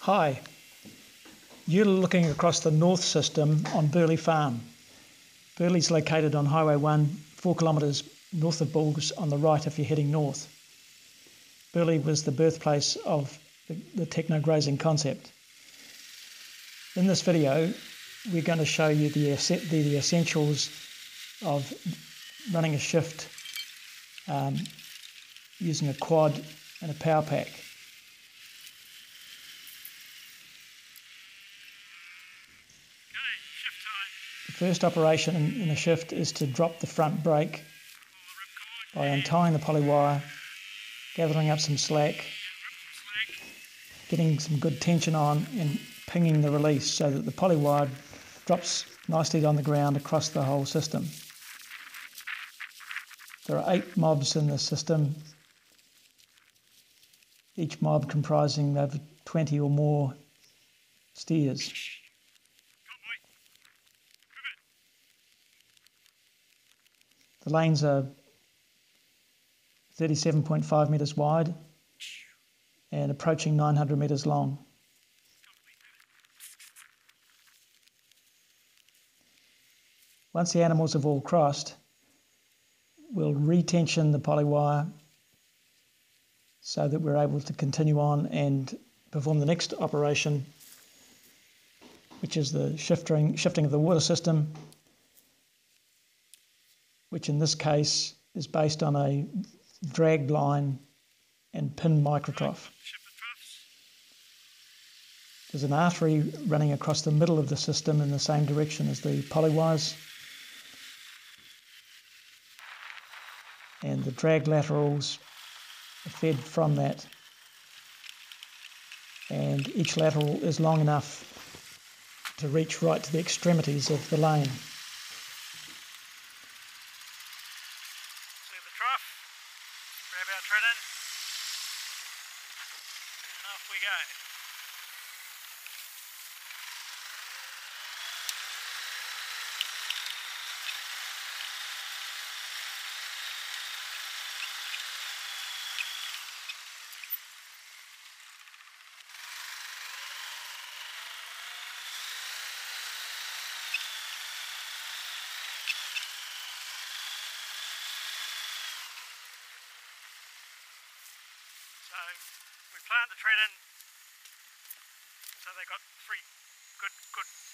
Hi, you're looking across the north system on Burleigh Farm. Burleigh's located on Highway 1, 4 kilometres north of Bulls on the right if you're heading north. Burleigh was the birthplace of the TechnoGrazing concept. In this video, we're going to show you the essentials of running a shift using a quad and a power pack. The first operation in a shift is to drop the front brake by untying the poly wire, gathering up some slack, getting some good tension on and pinging the release so that the poly wire drops nicely on the ground across the whole system. There are 8 mobs in the system, each mob comprising over 20 or more steers. The lanes are 37.5 metres wide and approaching 900 metres long. Once the animals have all crossed, we'll retension the poly wire so that we're able to continue on and perform the next operation, which is the shifting of the water system, which in this case is based on a drag line and pin microtrough. There's an artery running across the middle of the system in the same direction as the poly wires, and the drag laterals are fed from that, and each lateral is long enough to reach right to the extremities of the lane. So the trough, grab our tread-in, and off we go. So we plant the tread in so they've got free good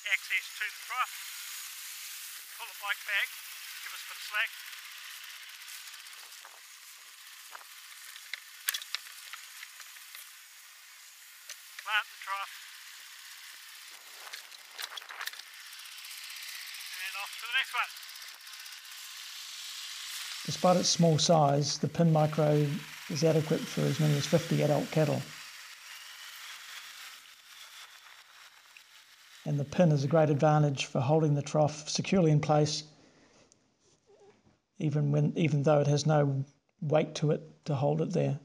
access to the trough. Pull the bike back, give us a bit of slack. Plant the trough and off to the next one. Despite its small size, the pin micro is adequate for as many as 50 adult cattle. And the pin is a great advantage for holding the trough securely in place, even though it has no weight to it to hold it there.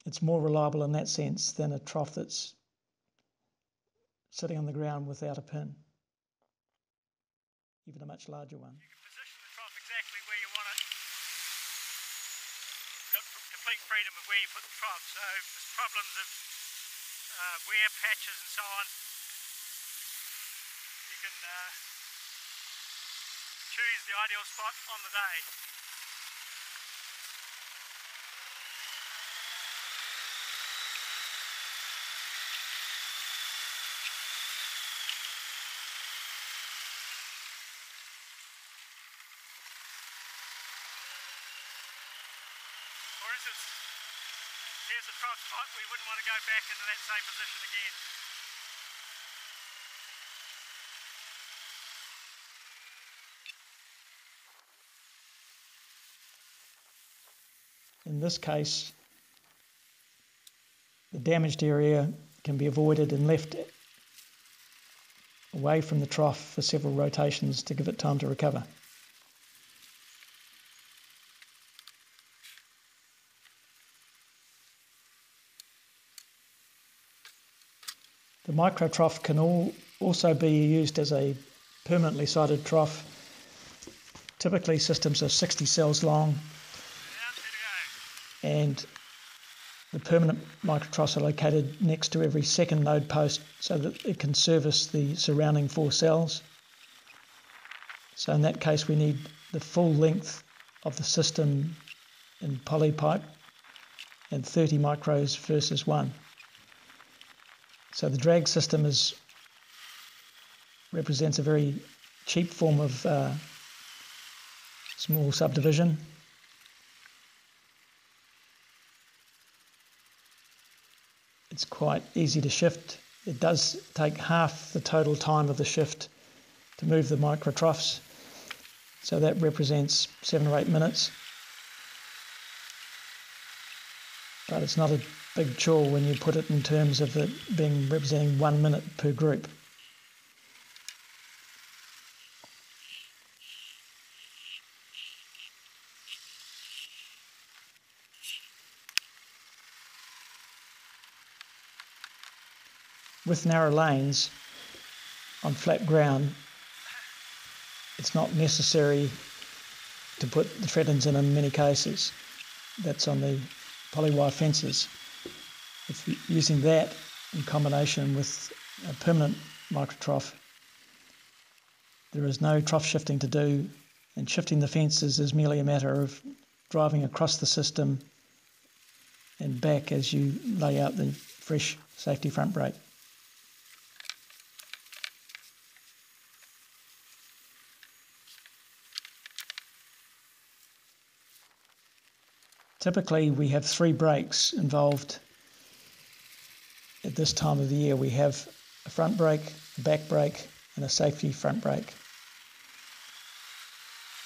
It's more reliable in that sense than a trough that's sitting on the ground without a pin, even a much larger one. Exactly where you want it. You've got complete freedom of where you put the trough, so if there's problems of wear patches and so on, you can choose the ideal spot on the day. For instance, here's a trough spot, we wouldn't want to go back into that same position again. In this case, the damaged area can be avoided and left away from the trough for several rotations to give it time to recover. The micro trough can also be used as a permanently sited trough. Typically systems are 60 cells long, and The permanent microtroughs are located next to every second node post so that it can service the surrounding 4 cells. So in that case we need the full length of the system in poly pipe and 30 micros versus 1. So the drag system represents a very cheap form of small subdivision. It's quite easy to shift. It does take half the total time of the shift to move the microtroughs, so that represents 7 or 8 minutes. But it's not a big chore when you put it in terms of it being representing 1 minute per group. With narrow lanes on flat ground, it's not necessary to put the tread-ins in many cases. That's on the polywire fences. If you're using that in combination with a permanent microtrough, there is no trough shifting to do, and shifting the fences is merely a matter of driving across the system and back as you lay out the fresh safety front brake. Typically, we have 3 brakes involved at this time of the year. We have a front brake, a back brake, and a safety front brake.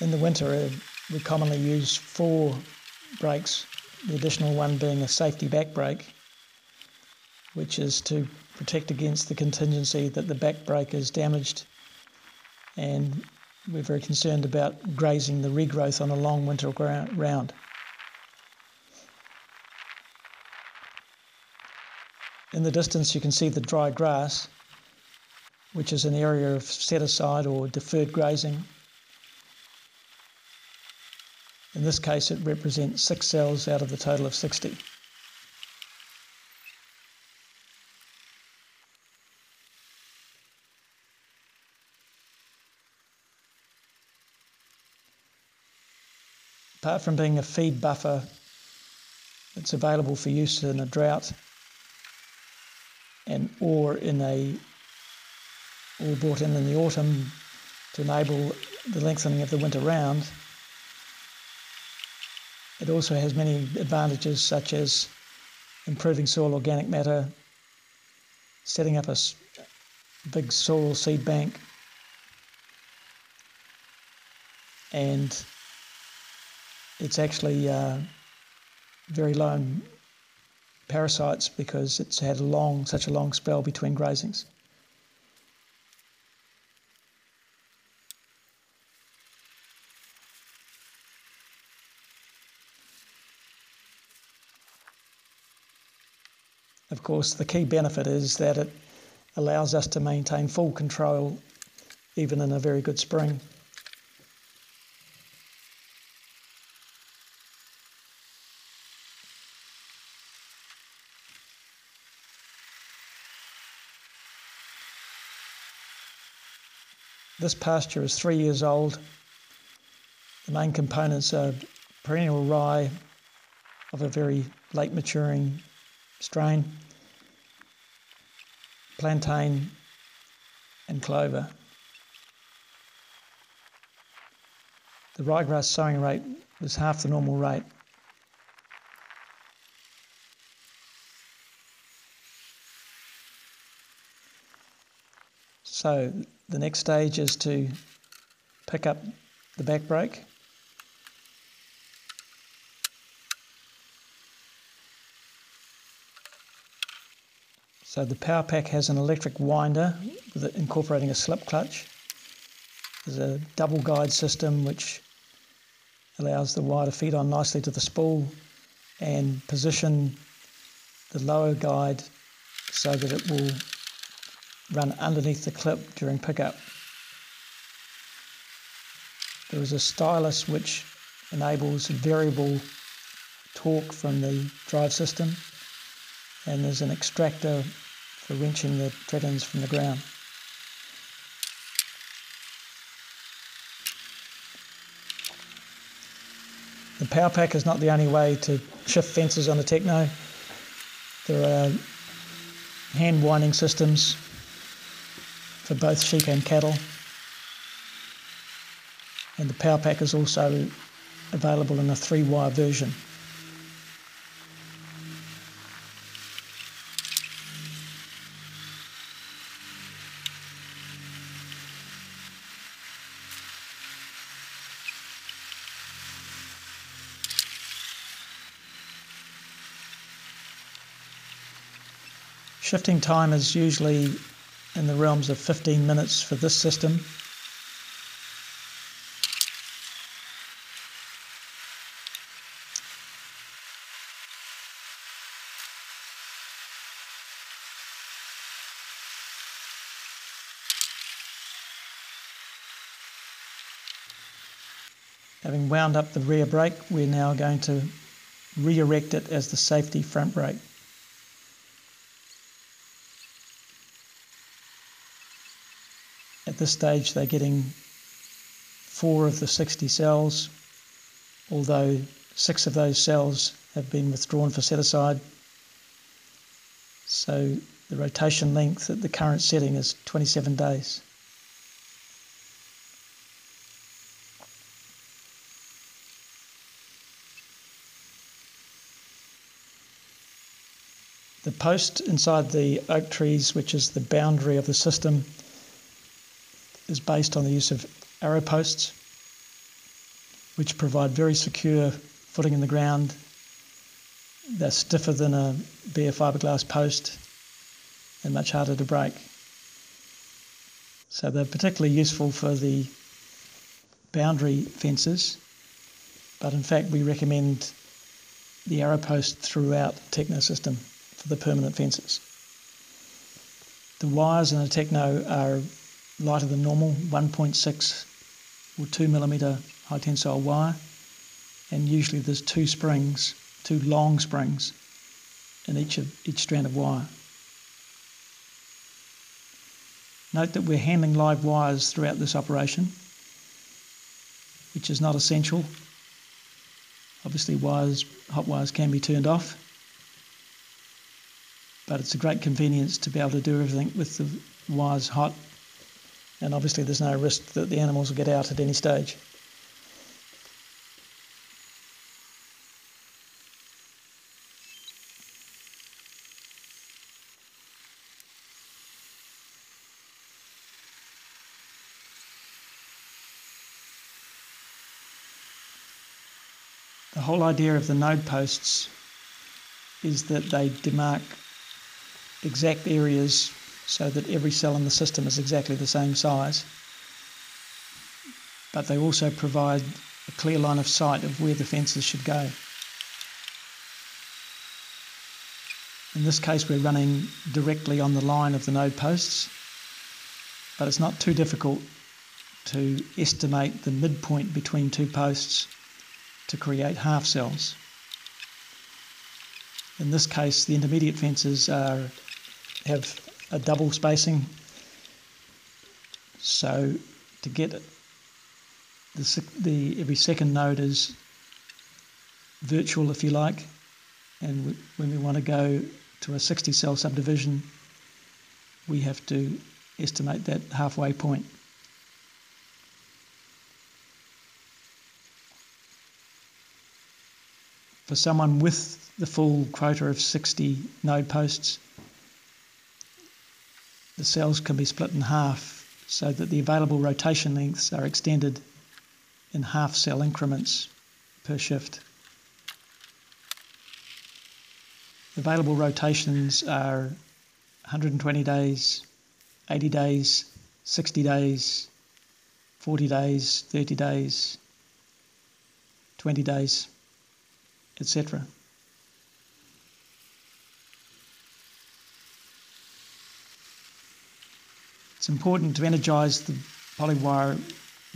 In the winter, we commonly use 4 brakes, the additional one being a safety back brake, which is to protect against the contingency that the back brake is damaged, and we're very concerned about grazing the regrowth on a long winter round. In the distance you can see the dry grass, which is an area of set-aside or deferred grazing. In this case it represents 6 cells out of the total of 60. Apart from being a feed buffer, it's available for use in a drought or brought in the autumn to enable the lengthening of the winter round. It also has many advantages such as improving soil organic matter, setting up a big soil seed bank, and it's actually very low in parasites because it's had such a long spell between grazings. Of course, the key benefit is that it allows us to maintain full control even in a very good spring. This pasture is 3 years old. The main components are perennial rye of a very late maturing strain, plantain and clover. The ryegrass sowing rate was half the normal rate. So the next stage is to pick up the back brake. So the power pack has an electric winder with it incorporating a slip clutch. There's a double guide system which allows the wire to feed on nicely to the spool and position the lower guide so that it will run underneath the clip during pickup. There is a stylus which enables variable torque from the drive system, and there's an extractor for wrenching the tread ends from the ground. The power pack is not the only way to shift fences on a Techno. There are hand winding systems for both sheep and cattle, and the power pack is also available in a 3-wire version. Shifting time is usually in the realms of 15 minutes for this system. Having wound up the rear brake, we're now going to re-erect it as the safety front brake. At this stage they're getting 4 of the 60 cells, although 6 of those cells have been withdrawn for set aside. So the rotation length at the current setting is 27 days. The post inside the oak trees, which is the boundary of the system, is based on the use of arrow posts, which provide very secure footing in the ground. They're stiffer than a bare fiberglass post and much harder to break. So they're particularly useful for the boundary fences, but in fact we recommend the arrow post throughout the Techno system for the permanent fences. The wires in a Techno are lighter than normal, 1.6 or 2mm high tensile wire, and usually there's 2 long springs in each strand of wire. Note that we're handling live wires throughout this operation, which is not essential. Obviously hot wires can be turned off, but it's a great convenience to be able to do everything with the wires hot, and obviously there's no risk that the animals will get out at any stage. The whole idea of the node posts is that they demark exact areas so that every cell in the system is exactly the same size, but they also provide a clear line of sight of where the fences should go. In this case we're running directly on the line of the node posts, but it's not too difficult to estimate the midpoint between 2 posts to create half cells. In this case the intermediate fences have a double spacing, so to get every second node is virtual, if you like, and when we want to go to a 60 cell subdivision we have to estimate that halfway point. For someone with the full quota of 60 node posts, the cells can be split in half so that the available rotation lengths are extended in half cell increments per shift. Available rotations are 120 days, 80 days, 60 days, 40 days, 30 days, 20 days, etc. It's important to energise the polywire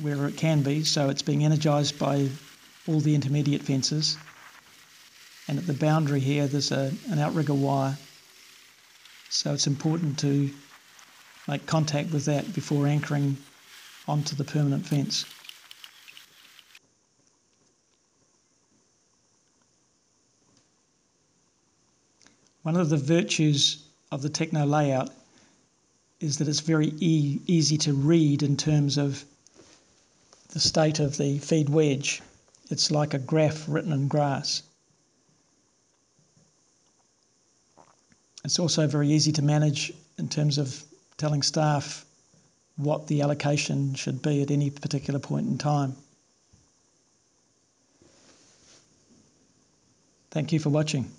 where it can be, so it's being energised by all the intermediate fences. And at the boundary here there's an outrigger wire So it's important to make contact with that before anchoring onto the permanent fence. One of the virtues of the Techno layout is that it's very easy to read in terms of the state of the feed wedge. It's like a graph written in grass. It's also very easy to manage in terms of telling staff what the allocation should be at any particular point in time. Thank you for watching.